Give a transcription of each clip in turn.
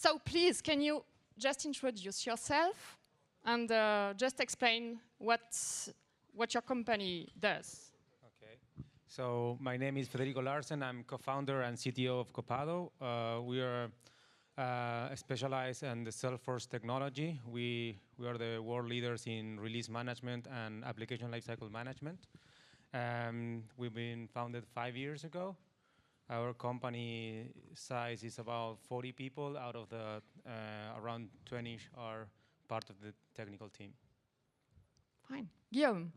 So please, can you just introduce yourself and just explain what your company does? Okay. So my name is Federico Larsen. I'm co-founder and CTO of Copado. We are specialized in the Salesforce technology. We are the world leaders in release management and application lifecycle management. We've been founded 5 years ago. Our company size is about 40 people. Out of the around 20 are part of the technical team. Fine. Guillaume.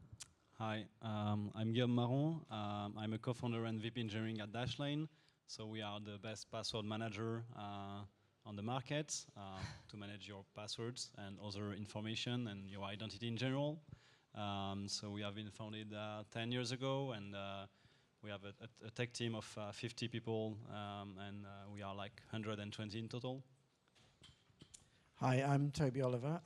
Hi, I'm Guillaume Maron. I'm a co-founder and VP engineering at Dashlane. So we are the best password manager on the market to manage your passwords and other information and your identity in general. So we have been founded 10 years ago, and we have a tech team of 50 people, and we are like 120 in total. Hi, I'm Toby Oliver.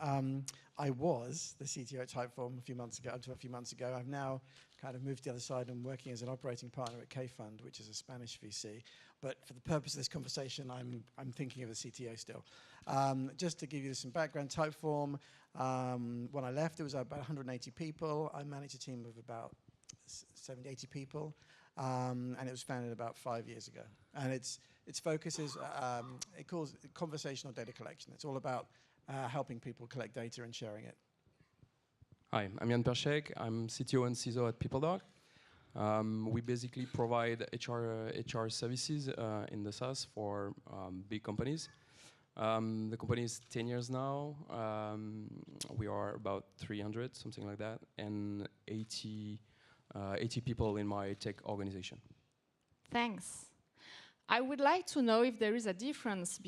I was the CTO at Typeform until a few months ago. I've now kind of moved to the other side and working as an operating partner at K-Fund, which is a Spanish VC. But for the purpose of this conversation, I'm thinking of the CTO still. Just to give you some background, Typeform, when I left, it was about 180 people. I managed a team of about 70, 80 people. And it was founded about 5 years ago. And its focus is, it calls it conversational data collection. It's all about helping people collect data and sharing it. Hi, I'm Yann Perchec. I'm CTO and CISO at PeopleDoc. We basically provide HR services in the SaaS for big companies. The company is 10 years now. We are about 300, something like that, and 80 people in my tech organization. Thanks. I would like to know if there is a difference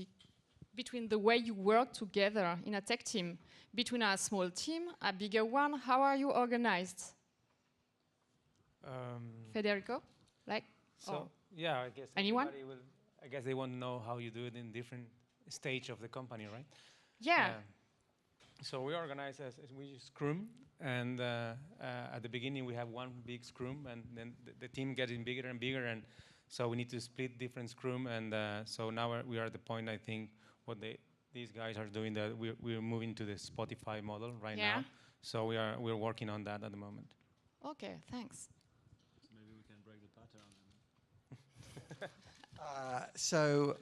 between the way you work together in a tech team, between a small team, a bigger one. How are you organized? Federico? Yeah, I guess anyone? I guess they want to know how you do it in different stage of the company, right? Yeah. So we organize as we use Scrum, and at the beginning we have one big Scrum, and then the team getting bigger and bigger, and so we need to split different Scrum, and so now we are at the point, I think, what these guys are doing, that we're moving to the Spotify model right now. So we're working on that at the moment. Okay, thanks. So maybe we can break the pattern. So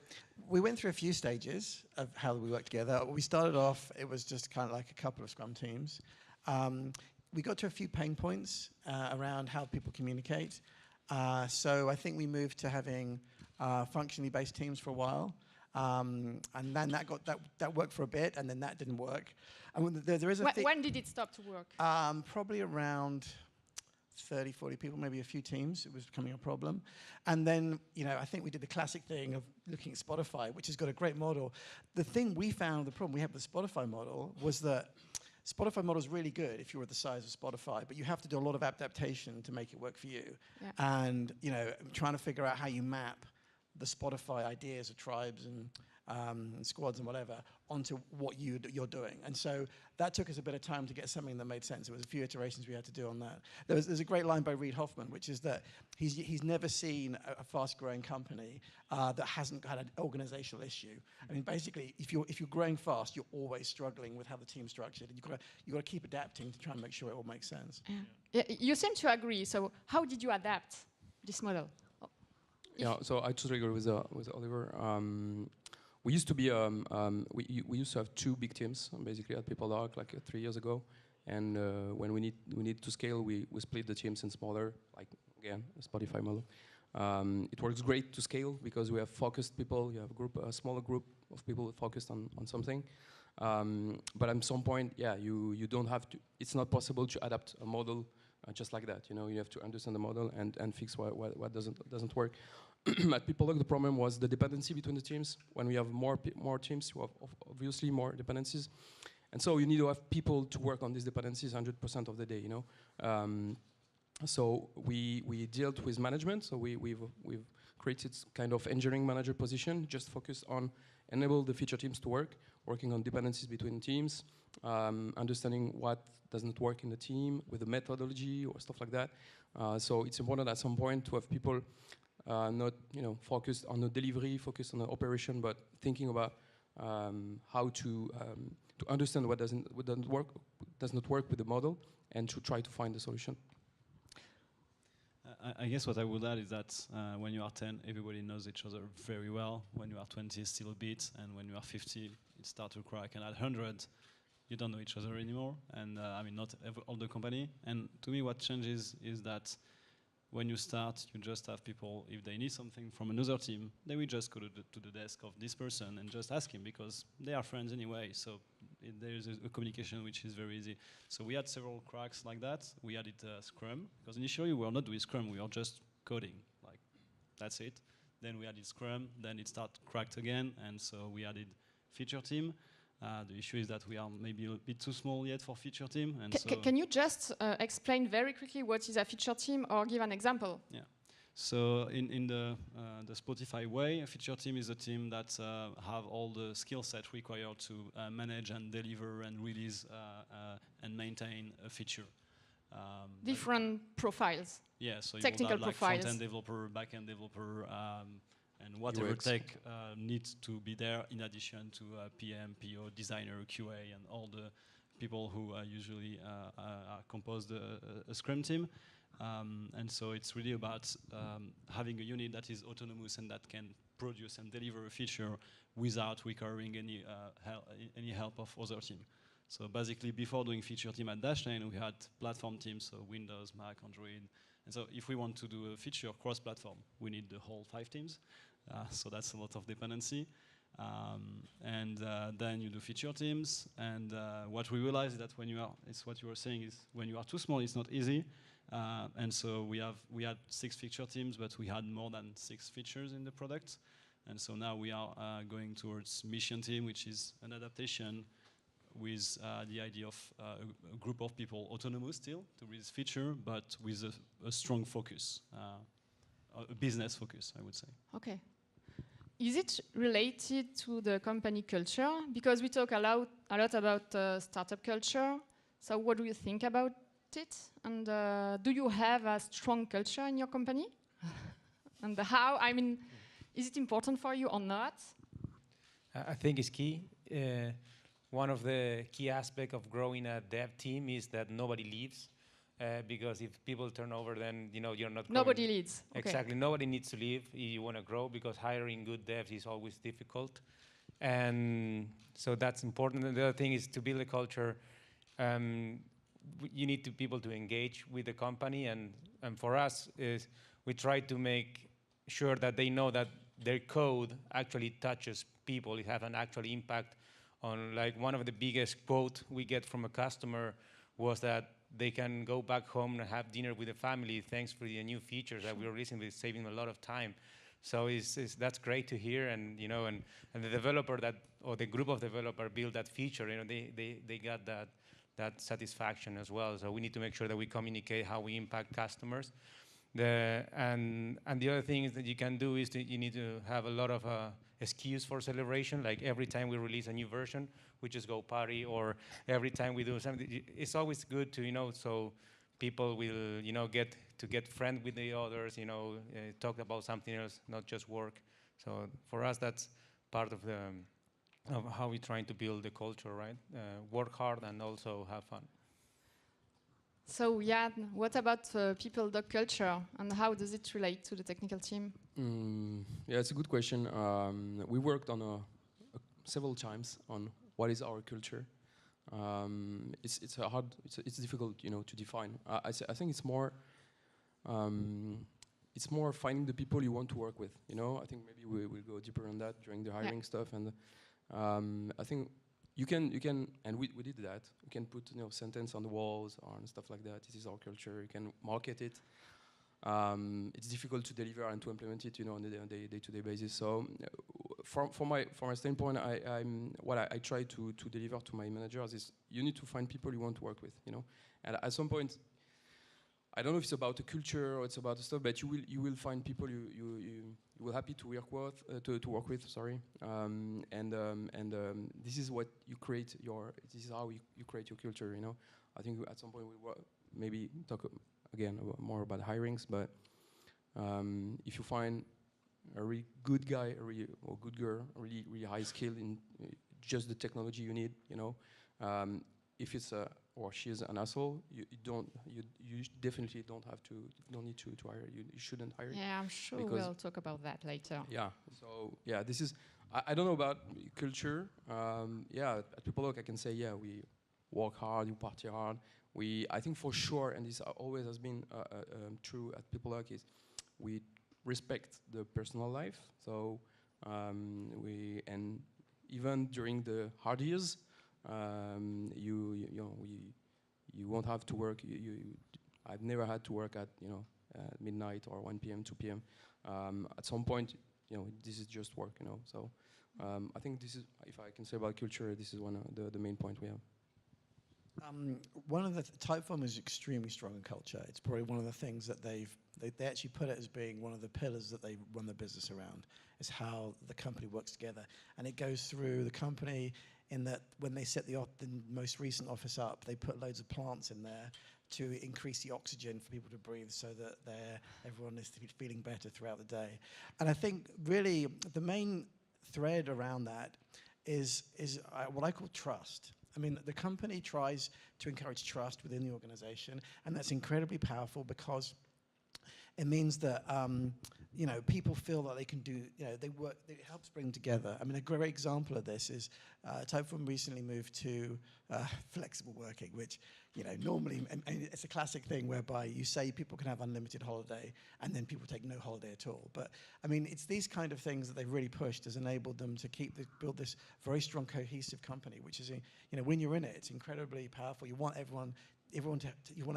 we went through a few stages of how we work together. We started off, it was just kind of like a couple of Scrum teams. We got to a few pain points around how people communicate. So I think we moved to having functionally based teams for a while. And then that worked for a bit, and then that didn't work. And there is a when did it stop to work? Probably around 30, 40 people, maybe a few teams. It was becoming a problem. And then, I think we did the classic thing of looking at Spotify, which has got a great model. The thing we found, the problem we had with the Spotify model was that Spotify model is really good if you're at the size of Spotify, but you have to do a lot of adaptation to make it work for you. Yeah. And, trying to figure out how you map the Spotify ideas of tribes and squads and whatever onto what you're doing. And so that took us a bit of time to get something that made sense. There was a few iterations we had to do on that. There's a great line by Reid Hoffman, which is that he's never seen a fast-growing company that hasn't had an organizational issue. I mean, basically, if you're growing fast, you're always struggling with how the team's structured. And you've got to keep adapting to try and make sure it all makes sense. Yeah. You seem to agree. So how did you adapt this model? Yeah, so I totally agree with Oliver. We used to be we used to have two big teams basically at PeopleDoc like 3 years ago, and when we need to scale, we split the teams in smaller, like again a Spotify model. It works great to scale because we have focused people. You have a smaller group of people focused on something. But at some point, yeah, you don't have to. It's not possible to adapt a model just like that. You have to understand the model and fix what doesn't work. At PeopleDoc, the problem was the dependency between the teams. When we have more teams, you have obviously more dependencies, and so you need to have people to work on these dependencies 100% of the day. So we dealt with management. So we've created kind of engineering manager position, just focused on enable the feature teams to working on dependencies between teams, understanding what doesn't work in the team with the methodology or stuff like that. So it's important at some point to have people not focused on the delivery, focused on the operation, but thinking about how to understand what does not work with the model, and to try to find the solution. I guess what I would add is that when you are 10, everybody knows each other very well. When you are 20, still a bit, and when you are 50, it starts to crack. And at 100, you don't know each other anymore. And I mean, not all the company. And to me, what changes is that when you start, you just have people, if they need something from another team, they will just go to the desk of this person and just ask him, because they are friends anyway. So there is a communication which is very easy. So we had several cracks like that. We added Scrum, because initially we were not doing Scrum, we were just coding, like that's it. Then we added Scrum, then it started cracked again, and so we added feature team. The issue is that we are maybe a bit too small yet for feature team. And can you just explain very quickly what is a feature team, or give an example? Yeah. So in the Spotify way, a feature team is a team that have all the skill set required to manage and deliver and release and maintain a feature. Different profiles. Yeah, so technical you would have like profiles. front-end developer, back-end developer, and whatever UX. tech needs to be there in addition to PM, PO, designer, QA, and all the people who usually compose a Scrum team. And so it's really about having a unit that is autonomous and that can produce and deliver a feature without requiring any help of other team. So basically, before doing feature team at Dashlane, we had platform teams, so Windows, Mac, Android. And so if we want to do a feature cross-platform, we need the whole 5 teams. So that's a lot of dependency. And then you do feature teams. And what we realize is that when you are, it's what you were saying, is when you are too small, it's not easy. And so we had 6 feature teams, but we had more than 6 features in the product. And so now we are going towards mission team, which is an adaptation with the idea of a group of people autonomous still to release feature, but with a strong focus, a business focus, I would say. Okay. Is it related to the company culture? Because we talk a lot about startup culture. So what do you think about it? And do you have a strong culture in your company? And how? I mean, is it important for you or not? I think it's key. One of the key aspects of growing a dev team is that nobody leaves, because if people turn over, then you're not. Nobody leads. Okay. Exactly, nobody needs to leave if you want to grow, because hiring good devs is always difficult, and so that's important. And the other thing is to build a culture. You need people to engage with the company, and for us is we try to make sure that they know that their code actually touches people. It has an actual impact on, like, one of the biggest quote we get from a customer was that they can go back home and have dinner with the family thanks for the new features that we are recently saving a lot of time. So that's great to hear, and and the developer or the group of developer build that feature, they got that satisfaction as well. So we need to make sure that we communicate how we impact customers. And the other thing is that you can do is you need to have a lot of excuse for celebration. Like every time we release a new version, we just go party, or every time we do something, it's always good to so people will get friends with the others, talk about something else, not just work. So for us, that's part of how we're trying to build the culture, right? Work hard and also have fun. So Yann, what about PeopleDoc culture, and how does it relate to the technical team? Yeah, it's a good question. We worked on several times on what is our culture. It's difficult, to define. I think it's more finding the people you want to work with. I think maybe we'll go deeper on that during the hiring stuff, and I think. You can, and we did that. You can put sentence on the walls and stuff like that. This is our culture. You can market it. It's difficult to deliver and to implement it, on a day-to-day basis. So, from my standpoint, I try to deliver to my managers is you need to find people you want to work with, And at some point, I don't know if it's about the culture or it's about the stuff, but you will find people you will happy to work with. Sorry, and this is what you create this is how you create your culture. I think at some point we'll maybe talk again more about hirings, but if you find a really good guy, or good girl, really high skill in just the technology you need. If it's or she's an asshole, you definitely don't need to hire. You shouldn't hire. Yeah, I'm sure we'll talk about that later. Yeah. So yeah, this is. I don't know about culture. Yeah, at PeopleDoc I can say we work hard, we party hard. I think for sure, and this always has been true at PeopleDoc, is we respect the personal life. So and even during the hard years, you won't have to work. I've never had to work at midnight or 1 p.m., 2 p.m. At some point, this is just work. So I think this is, if I can say about culture, this is one of the main point we have. One of the Typeform is extremely strong in culture. It's probably one of the things that they actually put it as being one of the pillars that they run the business around, is how the company works together. And it goes through the company in that when they set the most recent office up, they put loads of plants in there to increase the oxygen for people to breathe so that everyone is feeling better throughout the day. And I think really the main thread around that is what I call trust. I mean, the company tries to encourage trust within the organization, and that's incredibly powerful because it means that people feel that they can do. They work. It helps bring together. I mean, a great example of this is Typeform recently moved to flexible working, which normally it's a classic thing whereby you say people can have unlimited holiday, and then people take no holiday at all. But I mean, it's these kind of things that they've really pushed has enabled them to build this very strong, cohesive company. Which is, when you're in it, it's incredibly powerful. You want everyone you want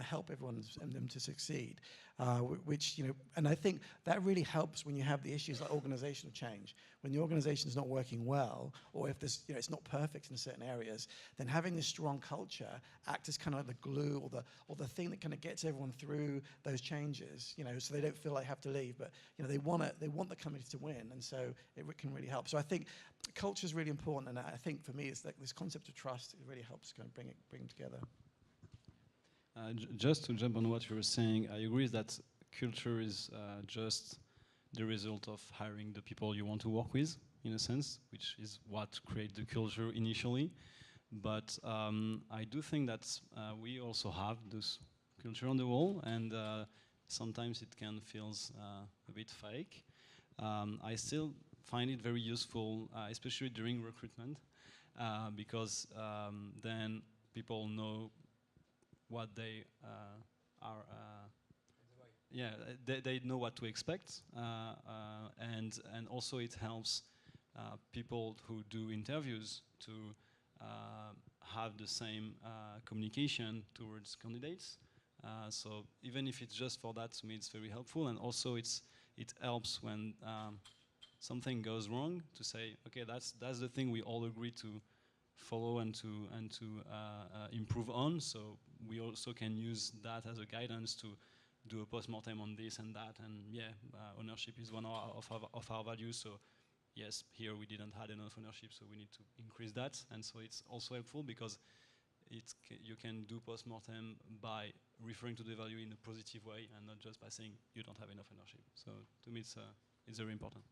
to help everyone and them to succeed, and I think that really helps when you have the issues like organizational change. When the organization is not working well, or if there's, it's not perfect in certain areas, then having this strong culture act as kind of the glue or the thing that kind of gets everyone through those changes, so they don't feel like they have to leave, but they want the company to win, and so it can really help. So I think culture is really important, and I think for me it's like this concept of trust. It really helps kind of bring them together. Just to jump on what you were saying, I agree that culture is just the result of hiring the people you want to work with, in a sense, which is what creates the culture initially. But I do think that we also have this culture on the wall, and sometimes it can feel a bit fake. I still find it very useful, especially during recruitment, because then people know what they are, they know what to expect, and also it helps people who do interviews to have the same communication towards candidates. So even if it's just for that, to me it's very helpful, and also it helps when something goes wrong to say, okay, that's the thing we all agree to follow and to improve on. So we also can use that as a guidance to do a post-mortem on this and that. And ownership is one of our values. So yes, here we didn't have enough ownership, so we need to increase that. And so it's also helpful because you can do post-mortem by referring to the value in a positive way and not just by saying you don't have enough ownership. So to me, it's very important.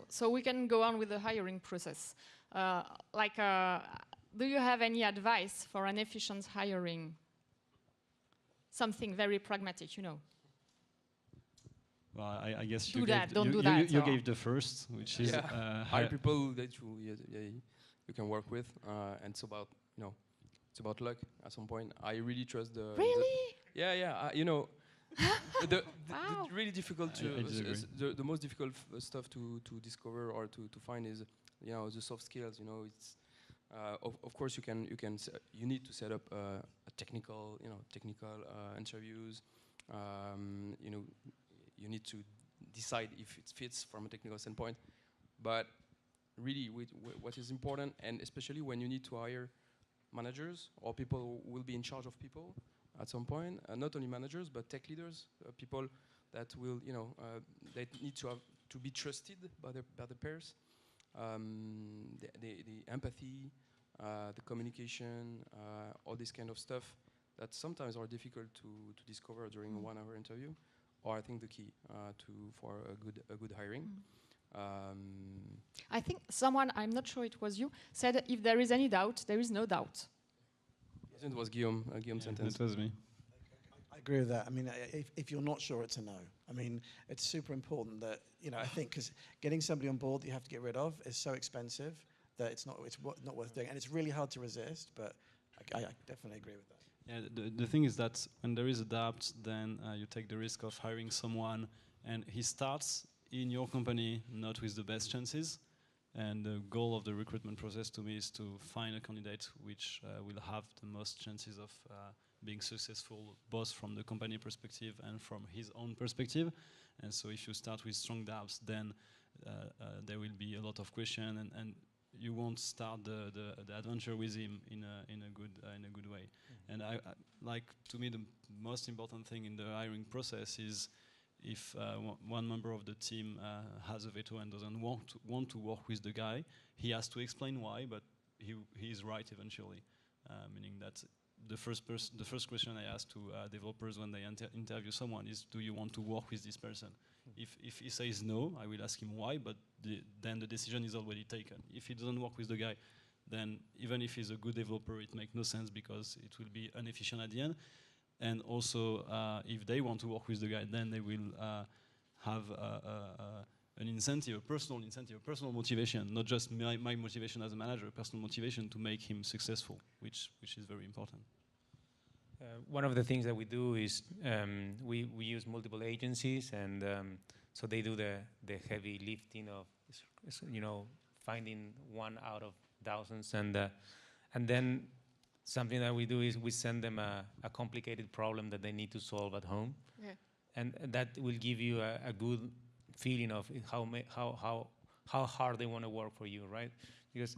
So we can go on with the hiring process. Do you have any advice for an efficient hiring? Something very pragmatic, Well, I guess don't do that. You gave the first, which is hire people that you can work with, and it's about luck. At some point, I really trust the. Really? The Wow. really difficult the most difficult stuff to discover or to find is the soft skills. It's of course you need to set up a technical interviews. You need to decide if it fits from a technical standpoint, but really what is important, and especially when you need to hire managers or people who will be in charge of people at some point, not only managers but tech leaders, people that will that need to be trusted by the peers, the empathy, the communication, all this kind of stuff that sometimes are difficult to discover during a 1 hour interview. are, I think, the key for a good hiring. I think someone, I'm not sure it was you, said if there is any doubt, there is no doubt. Yes, it was Guillaume. Guillaume's sentence. It was me. I agree with that. I mean, if you're not sure, it's a no. I mean, it's super important that, I think, because getting somebody on board that you have to get rid of is so expensive that it's not worth doing. And it's really hard to resist, but I definitely agree with that. Yeah, the thing is that when there is a doubt, then you take the risk of hiring someone, and he starts in your company not with the best chances. And the goal of the recruitment process to me is to find a candidate which will have the most chances of being successful, both from the company perspective and from his own perspective. And so if you start with strong doubts, then there will be a lot of questions, and you won't start the adventure with him in a good way. And I like, to me, the most important thing in the hiring process is if one member of the team has a veto and doesn't want to work with the guy, he has to explain why, but he is right eventually. Meaning that the first question I ask to developers when they interview someone is, do you want to work with this person? If he says no, I will ask him why, but then the decision is already taken. If he doesn't work with the guy, then even if he's a good developer, it makes no sense because it will be inefficient at the end. And also, if they want to work with the guy, then they will have an incentive, a personal motivation, not just my motivation as a manager, a personal motivation to make him successful, which is very important. One of the things that we do is we use multiple agencies, and so they do the heavy lifting of finding one out of thousands, and then something that we do is we send them a complicated problem that they need to solve at home, and that will give you a good feeling of how hard they want to work for you, right? Because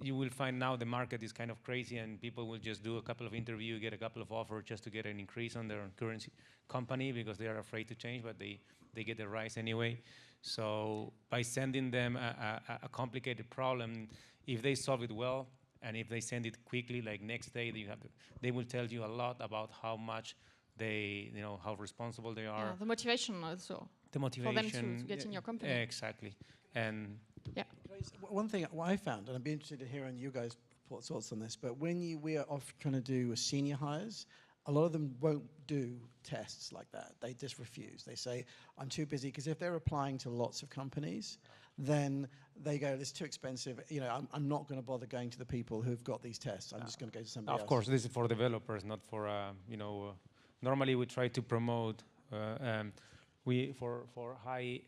you will find now the market is kind of crazy, and people will just do a couple of interviews, get a couple of offers just to get an increase on their current company because they are afraid to change, but they get a rise anyway. So by sending them a complicated problem, if they solve it well, and if they send it quickly, like next day, they will tell you a lot about how much how responsible they are. Yeah, the motivation also. The motivation for them to get in your company. Exactly, and yeah. One thing what I found, and I'd be interested to hear on you guys' thoughts on this, but when we are off trying to do senior hires, a lot of them won't do tests like that. They just refuse. They say, I'm too busy, because if they're applying to lots of companies, then they go, it's too expensive. I'm not going to bother going to the people who've got these tests. I'm just going to go to somebody else. Of course, this is for developers, not for normally we try to promote for high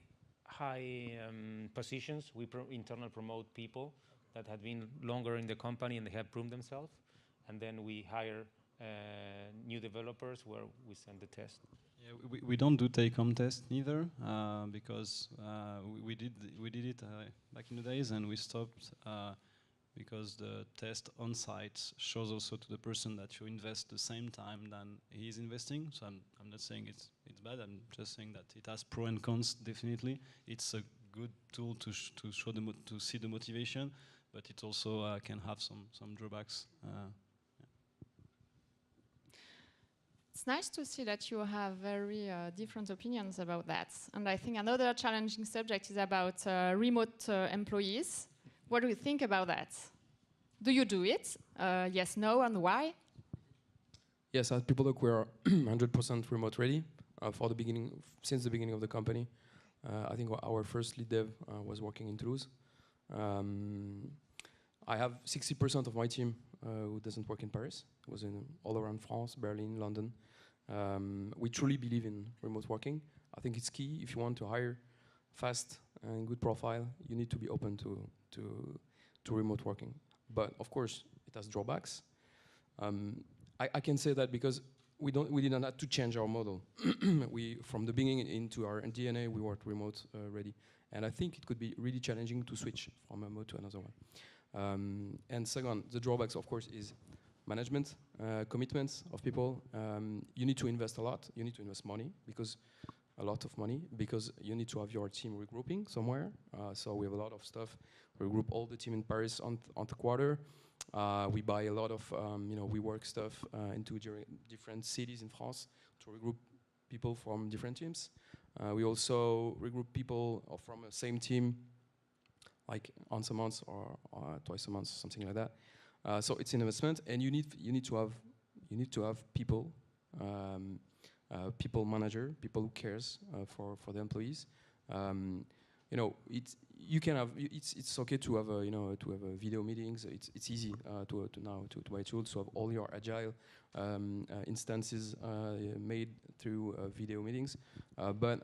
positions. We internal promote people that have been longer in the company and they have proved themselves, and then we hire new developers where we send the test. Yeah, we don't do take-home tests neither because we did it back in the days, and we stopped because the test on site shows also to the person that you invest the same time than he's investing. So I'm not saying it's bad. I'm just saying that it has pros and cons. Definitely, it's a good tool to show to see the motivation, but it also can have some drawbacks. It's nice to see that you have very different opinions about that. And I think another challenging subject is about remote employees. What do you think about that? Do you do it? Yes, no, and why? Yes, at PeopleDoc we are 100% remote ready for the beginning, since the beginning of the company. I think our first lead dev was working in Toulouse. I have 60% of my team who doesn't work in Paris. It was all around France, Berlin, London. We truly believe in remote working. I think it's key. If you want to hire fast and good profile, you need to be open to remote working. But of course, it has drawbacks. I can say that because we didn't have to change our model. From the beginning into our DNA, we were remote ready. And I think it could be really challenging to switch from a mode to another one. And second, the drawbacks, of course, is management, commitments of people. You need to invest a lot. You need to invest money, a lot of money, because you need to have your team regrouping somewhere. So we have a lot of stuff. We group all the team in Paris on the quarter. We buy a lot of we work stuff into different cities in France to regroup people from different teams. We also regroup people from the same team, like once a month or twice a month, something like that. So it's an investment, and you need to have people, people manager, people who cares for the employees. You know, it's okay to have video meetings. It's easy to buy tools to have all your agile instances made through video meetings, but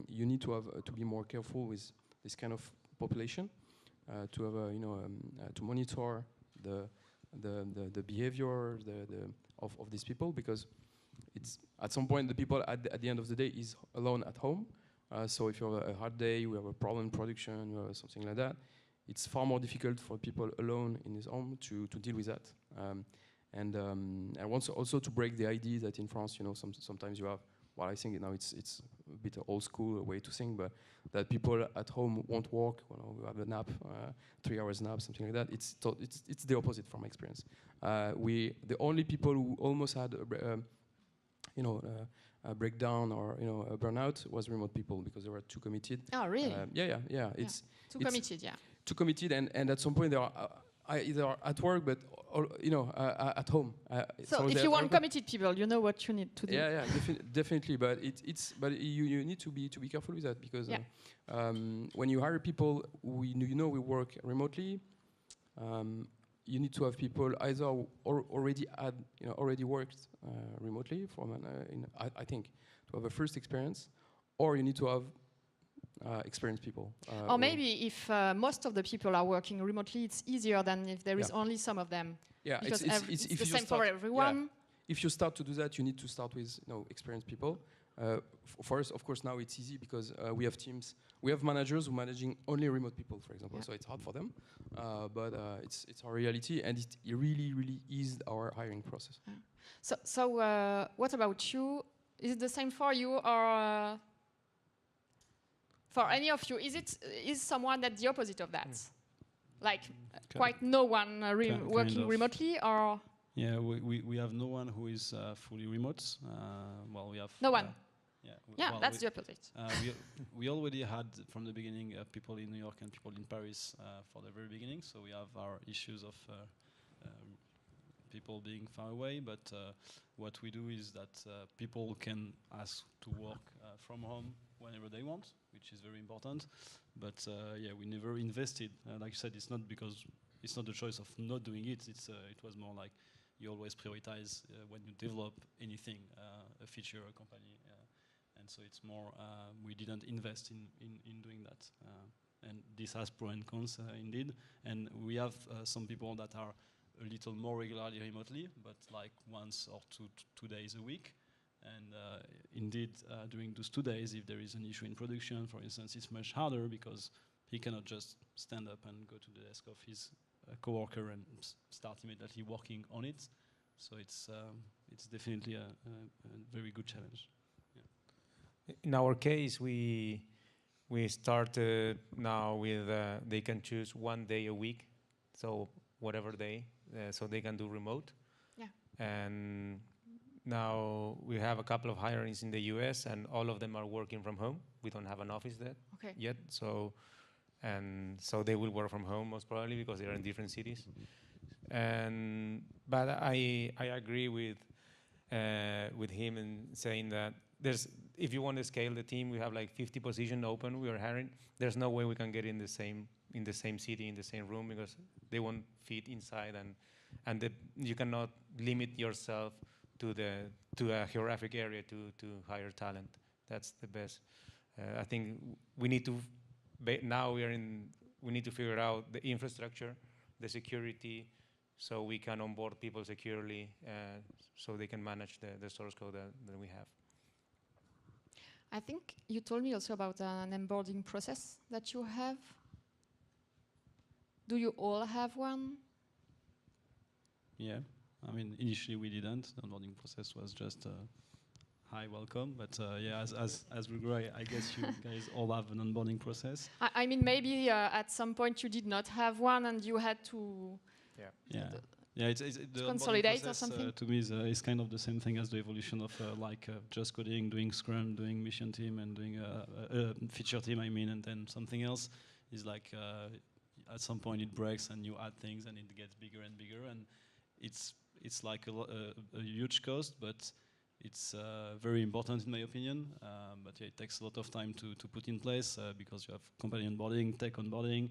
you need to be more careful with this kind of population, to have to monitor the behavior of these people, because it's at some point the people at the end of the day is alone at home. So if you have a hard day, you have a problem in production, you have something like that, it's far more difficult for people alone in his home to deal with that. And I want also to break the idea that in France, sometimes you have, well, I think now it's a bit of old school way to think, but that people at home won't work, we have a nap, 3 hours nap, something like that. It's the opposite from my experience. The only people who almost had a breakdown or a burnout was remote people, because they were too committed. Oh, really? Yeah. It's committed, yeah. Too committed, and at some point they are either at work, but at home. So if you want committed people, you know what you need to do. Yeah, definitely. But but you need to be careful with that, because when you hire people we work remotely, you need to have people either already worked remotely I think, to have a first experience, or you need to have experienced people. Or maybe if most of the people are working remotely, it's easier than if there is only some of them. Yeah, because it's the same for everyone. Yeah. If you start to do that, you need to start with experienced people. For us, of course, now it's easy because we have teams. We have managers who are managing only remote people, for example. So it's hard for them, but it's our reality, and it really, really eased our hiring process. Yeah. So what about you? Is it the same for you, or for any of you? Is someone that's the opposite of that? Like quite no one working remotely, or? Yeah, we have no one who is fully remote. Well, we have no one. Yeah, that's the opposite. We already had from the beginning people in New York and people in Paris for the very beginning. So we have our issues of people being far away. But what we do is that people can ask to work from home whenever they want, which is very important. But we never invested. Like you said, it's not because it's not the choice of not doing it. It was more like you always prioritize when you develop anything, a feature, a company. And so it's more, we didn't invest in doing that. And this has pros and cons, indeed. And we have some people that are a little more regularly remotely, but like once or two days a week. And indeed, during those 2 days, if there is an issue in production, for instance, it's much harder because he cannot just stand up and go to the desk of his coworker and start immediately working on it. So it's definitely a very good challenge. In our case, we started now with they can choose 1 day a week, so whatever day, so they can do remote. Yeah. And now we have a couple of hirings in the US, and all of them are working from home. We don't have an office there yet, so they will work from home most probably because they are in different cities. But I agree with him in saying that if you want to scale the team, we have like 50 positions open. We are hiring. There's no way we can get in the same city, in the same room, because they won't fit inside, and you cannot limit yourself to a geographic area to hire talent. That's the best. I think we need to we need to figure out the infrastructure, the security, so we can onboard people securely, so they can manage the source code that we have. I think you told me also about an onboarding process that you have. Do you all have one? Yeah, I mean, initially we didn't. The onboarding process was just hi, welcome. But as we grow, I guess you guys all have an onboarding process. I mean, maybe at some point you did not have one and you had to Yeah, it's the onboarding consolidate or process, something? to me is kind of the same thing as the evolution of just coding, doing Scrum, doing mission team, and doing a feature team. I mean, and then something else is like at some point it breaks and you add things and it gets bigger and bigger, and it's like a huge cost, but it's very important in my opinion. But yeah, it takes a lot of time to put in place because you have company onboarding, tech onboarding.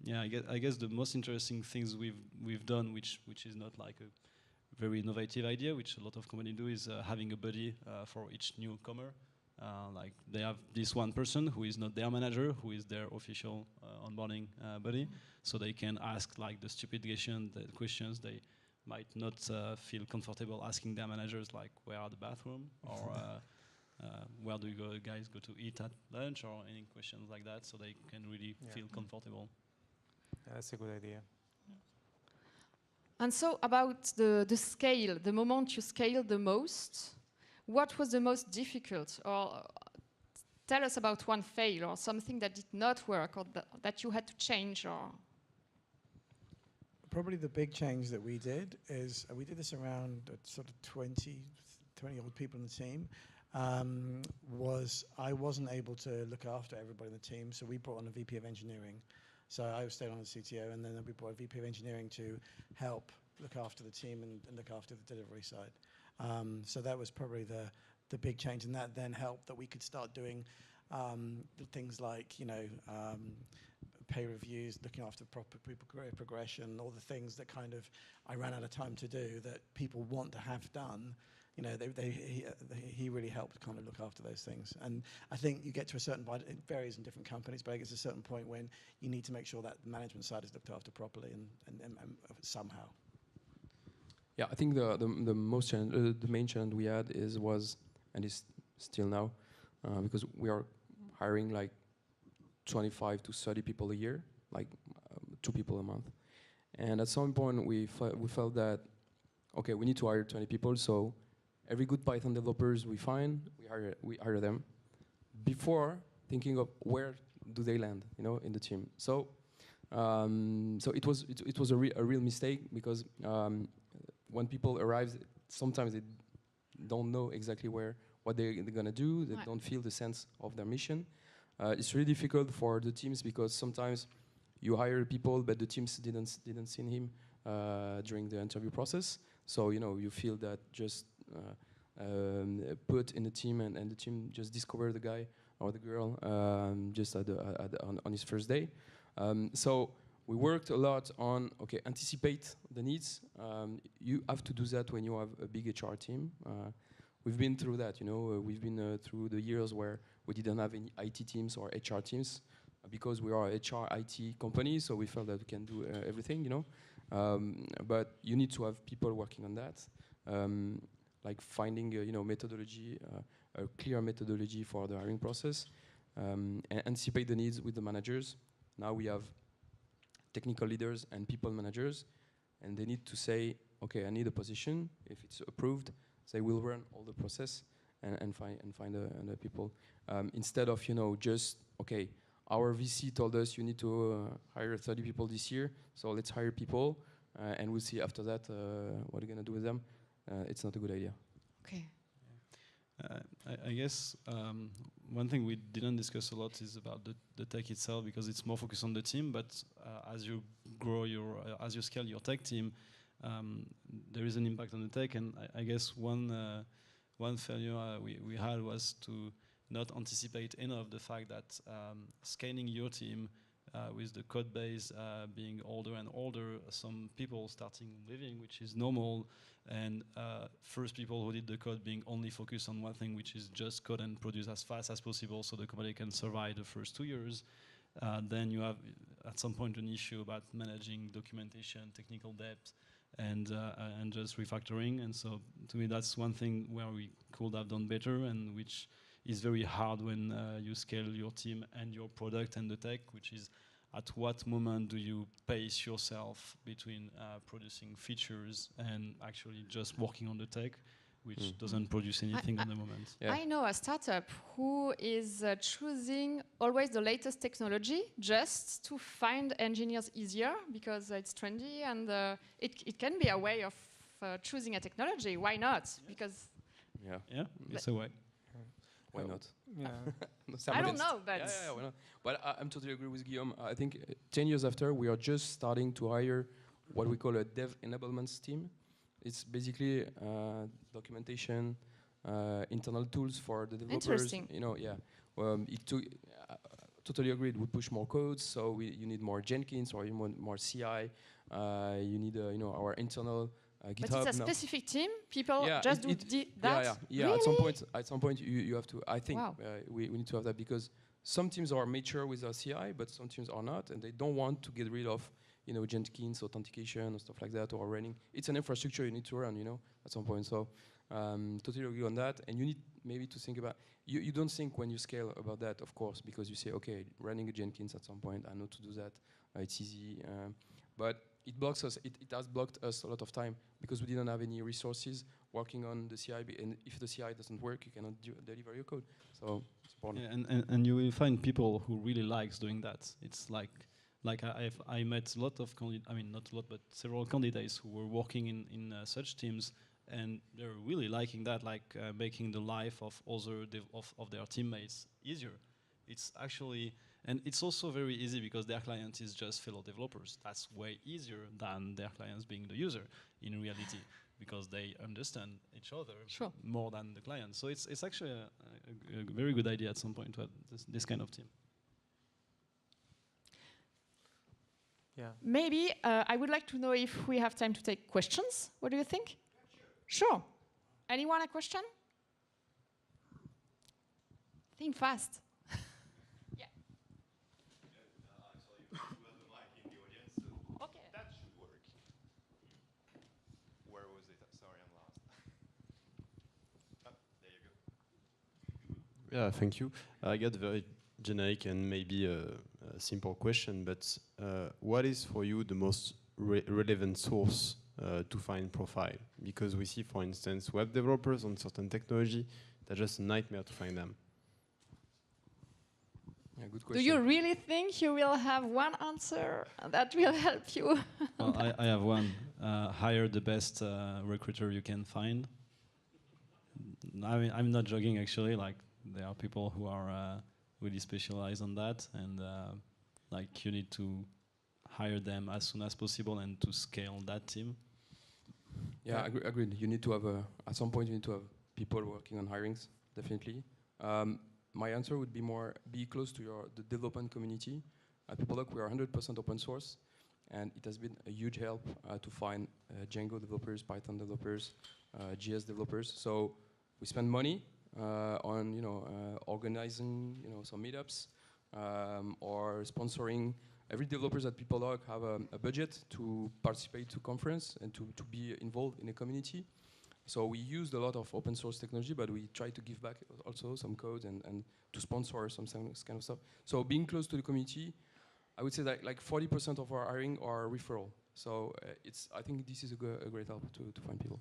Yeah, I guess the most interesting things we've done, which is not like a very innovative idea, which a lot of companies do, is having a buddy for each newcomer. Like they have this one person who is not their manager, who is their official onboarding buddy, so they can ask like the stupid questions they might not feel comfortable asking their managers, like where are the bathroom, or where do you guys go to eat at lunch, or any questions like that, so they can really feel comfortable. Yeah, that's a good idea. And so about the scale, the moment you scale the most, what was the most difficult? Or tell us about one fail or something that did not work or that you had to change. Or probably the big change that we did is we did this around sort of 20 odd people in the team. Was I wasn't able to look after everybody in the team, so we brought on a VP of engineering. So I stayed on as CTO, and then we brought a VP of engineering to help look after the team and look after the delivery side. So that was probably the big change, and that then helped that we could start doing the things like, you know, pay reviews, looking after proper people career progression, all the things that kind of I ran out of time to do that people want to have done. You know, he really helped kind of look after those things. And I think you get to a certain point, it varies in different companies, but I guess a certain point when you need to make sure that the management side is looked after properly and somehow. Yeah, I think the most the main challenge we had was and is still now, because we are hiring like 25 to 30 people a year, like 2 people a month. And at some point we felt that, okay, we need to hire 20 people, so every good Python developers we find, we hire them before thinking of where do they land, you know, in the team. So so it was a real mistake, because when people arrive, sometimes they don't know exactly what they're gonna do. They don't feel the sense of their mission. It's really difficult for the teams, because sometimes you hire people, but the teams didn't see him during the interview process. So you know, you feel that just put in the team, and the team just discover the guy or the girl just on his first day. So we worked a lot on, okay, anticipate the needs. You have to do that when you have a big HR team. We've been through that, you know. We've been through the years where we didn't have any IT teams or HR teams, because we are a HR IT company, so we felt that we can do everything, you know. But you need to have people working on that, like finding you know, methodology, a clear methodology for the hiring process, and anticipate the needs with the managers. Now we have technical leaders and people managers, and they need to say, okay, I need a position. If it's approved, they will run all the process and find the people, instead of, you know, just, okay, our VC told us you need to hire 30 people this year, so let's hire people, and we'll see after that what we're gonna do with them. It's not a good idea. okay. I guess one thing we didn't discuss a lot is about the tech itself, because it's more focused on the team. But as you grow as you scale your tech team, there is an impact on the tech. And I guess one failure we had was to not anticipate enough the fact that scaling your team with the code base being older and older, some people starting leaving, which is normal, and first people who did the code being only focused on one thing, which is just code and produce as fast as possible so the company can survive the first 2 years. Then you have at some point an issue about managing documentation, technical debt, and just refactoring. And so to me, that's one thing where we could have done better, and which is very hard when you scale your team and your product and the tech, which is at what moment do you pace yourself between producing features and actually just working on the tech. which doesn't produce anything at the moment. Yeah. I know a startup who is choosing always the latest technology just to find engineers easier because it's trendy and it can be a way of choosing a technology. Why not? Because Yeah, it's a way. Why not? Yeah. I don't know, but Why not? But I'm totally agree with Guillaume. I think 10 years after, we are just starting to hire what we call a dev enablement team. It's basically documentation, internal tools for the developers. Interesting. You know, yeah. Totally agreed. We push more codes, so you need more Jenkins or you want more CI. You need, our internal GitHub. But it's a specific team. People just do that. Yeah. Really? At some point, you have to. I think Wow. we need to have that because some teams are mature with CI, but some teams are not, and they don't want to get rid of, Jenkins authentication or stuff like that or running. It's an infrastructure you need to run, at some point. So totally agree on that. And you need maybe to think about. You don't think when you scale about that, of course, because you say, okay, running a Jenkins at some point, I know to do that. It's easy, but it blocks us. It has blocked us a lot of time because we didn't have any resources working on the CI. And if the CI doesn't work, you cannot deliver your code. So it's important. Yeah, and you will find people who really likes doing that. It's like I met a lot of not a lot, but several candidates who were working in such teams, and they're really liking that, making the life of other of their teammates easier. It's actually. And it's also very easy because their client is just fellow developers. That's way easier than their clients being the user in reality, because they understand each other more than the client. So it's actually a very good idea at some point to have this kind of team. Yeah. Maybe I would like to know if we have time to take questions. What do you think? Sure. Anyone a question? Think fast. Yeah, thank you. I got a very generic and maybe a simple question, but what is for you the most relevant source to find profile? Because we see, for instance, web developers on certain technology, they're just a nightmare to find them. Yeah, good Do question. you really think you will have one answer that will help you? Well, I have one. Hire the best recruiter you can find. I mean, I'm not joking, actually. There are people who are really specialized on that, and you need to hire them as soon as possible and to scale that team. Yeah, agreed. You need to have at some point you need to have people working on hirings, definitely. My answer would be be close to the development community. At PeopleDoc, we are 100% open source, and it has been a huge help to find Django developers, Python developers, JS developers. So we spend money on organizing some meetups or sponsoring. Every developers at PeopleDoc have a budget to participate to conference and to be involved in a community. So we used a lot of open source technology, but we try to give back also some code and to sponsor some kind of stuff. So being close to the community, I would say that 40% of our hiring are referral. So I think this is a great help to find people.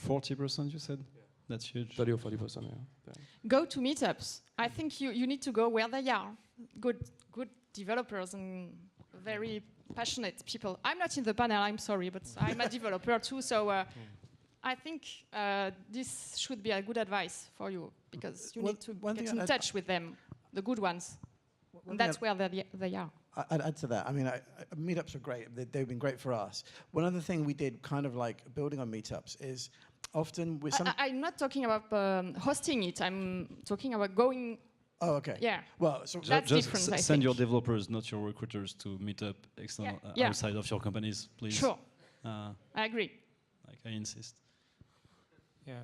40%, you said? Yeah. That's huge. 30 or 40%, yeah. Go to meetups. I think you need to go where they are. Good developers and very passionate people. I'm not in the panel, I'm sorry, but I'm a developer too, so I think this should be a good advice for you, because you need to get in touch with them, the good ones. And that's where they are. I'd add to that. I mean, meetups are great. They've been great for us. One other thing we did, kind of building on meetups, is often with some... I'm not talking about hosting it. I'm talking about going... Oh, okay. Yeah. Well, so that's different, I send think. your developers, not your recruiters, to meet up external outside of your companies, please. Sure. I agree. I insist. Yeah.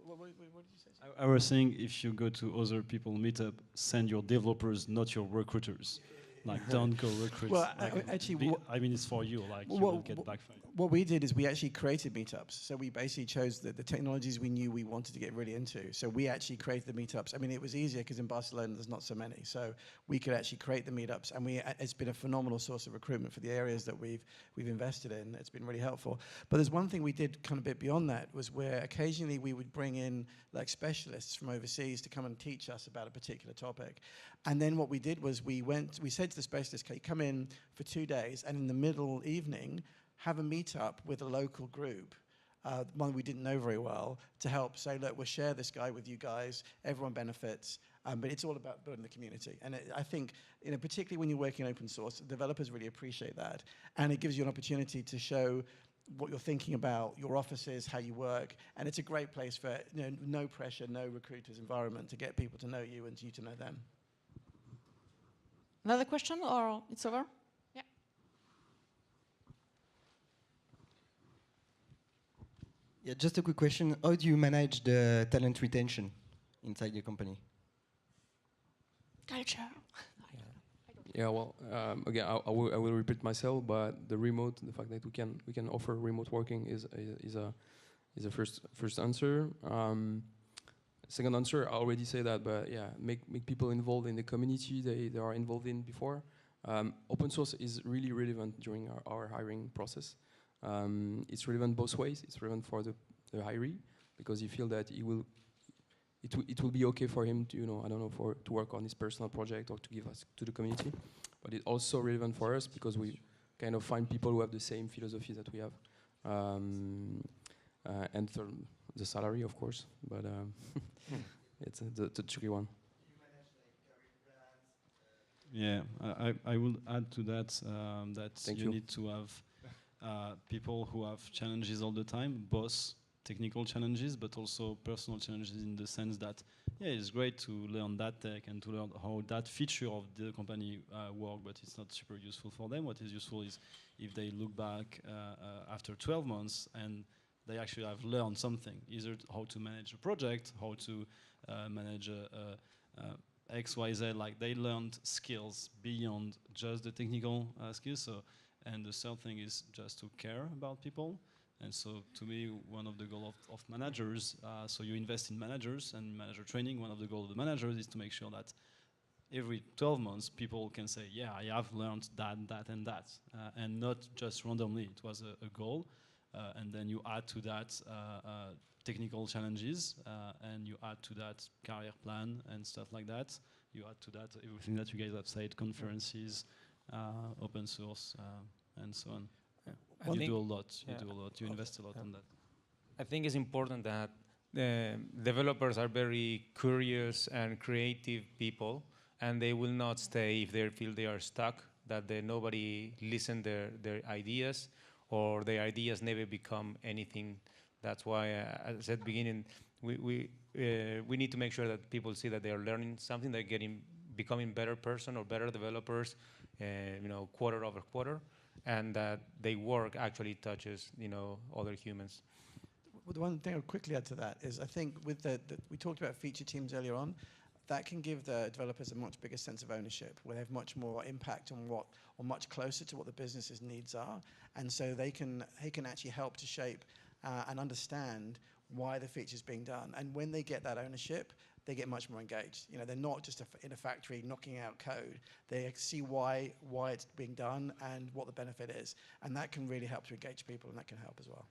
What did you say? I was saying, if you go to other people meetup, send your developers, not your recruiters. Like, don't go recruit. Well, like, actually, I mean, it's for you. Like, you What- will get backfired. What we did is we actually created meetups. So we basically chose the technologies we knew we wanted to get really into. So we actually created the meetups. I mean, it was easier because in Barcelona there's not so many. So we could actually create the meetups, and it's been a phenomenal source of recruitment for the areas that we've invested in. It's been really helpful. But there's one thing we did kind of a bit beyond that, was where occasionally we would bring in like specialists from overseas to come and teach us about a particular topic. And then what we did was we said to the specialist, okay, come in for 2 days, and in the middle evening, have a meetup with a local group, one we didn't know very well, to help say, look, we'll share this guy with you guys, everyone benefits, but it's all about building the community. And I think, particularly when you're working in open source, developers really appreciate that. And it gives you an opportunity to show what you're thinking about, your offices, how you work, and it's a great place for no pressure, no recruiters environment to get people to know you and you to know them. Another question, or it's over? Yeah. Yeah, just a quick question. How do you manage the talent retention inside your company? Culture. Yeah, well, again, I will repeat myself, but the fact that we can offer remote working is a first answer. Second answer, I already say that, but yeah, make people involved in the community they are involved in before. Open source is really relevant during our hiring process. It's relevant both ways. It's relevant for the hiree, because you feel that it will be okay for him to, I don't know, to work on his personal project or to give us to the community. But it's also relevant for us because we kind of find people who have the same philosophy that we have. And the salary, of course, but it's the tricky one. Yeah, I will add to that that Thank you you. need to have people who have challenges all the time, both technical challenges, but also personal challenges, in the sense that, yeah, it's great to learn that tech and to learn how that feature of the company work, but it's not super useful for them. What is useful is if they look back after 12 months and they actually have learned something, either how to manage a project, how to manage XYZ, like they learned skills beyond just the technical skills. So, and the third thing is just to care about people. And so to me, one of the goals of managers, so you invest in managers and manager training, one of the goals of the managers is to make sure that every 12 months people can say, yeah, I have learned that, and that, and not just randomly. It was a goal. And then you add to that technical challenges, and you add to that career plan and stuff like that. You add to that everything that you guys have said, conferences, open source, and so on. Yeah. You do a lot. You invest a lot on that. I think it's important that developers are very curious and creative people, and they will not stay if they feel they are stuck, that nobody listen their ideas, or their ideas never become anything. That's why, as I said at the beginning, we need to make sure that people see that they are learning something, they're becoming better person or better developers, quarter over quarter, and that their work actually touches, other humans. Well, the one thing I'll quickly add to that is I think with we talked about feature teams earlier on, that can give the developers a much bigger sense of ownership, where they have much more impact on or much closer to what the business's needs are, and so they can actually help to shape and understand why the feature's being done. And when they get that ownership, they get much more engaged. They're not just in a factory knocking out code. They see why it's being done and what the benefit is, and that can really help to engage people, and that can help as well.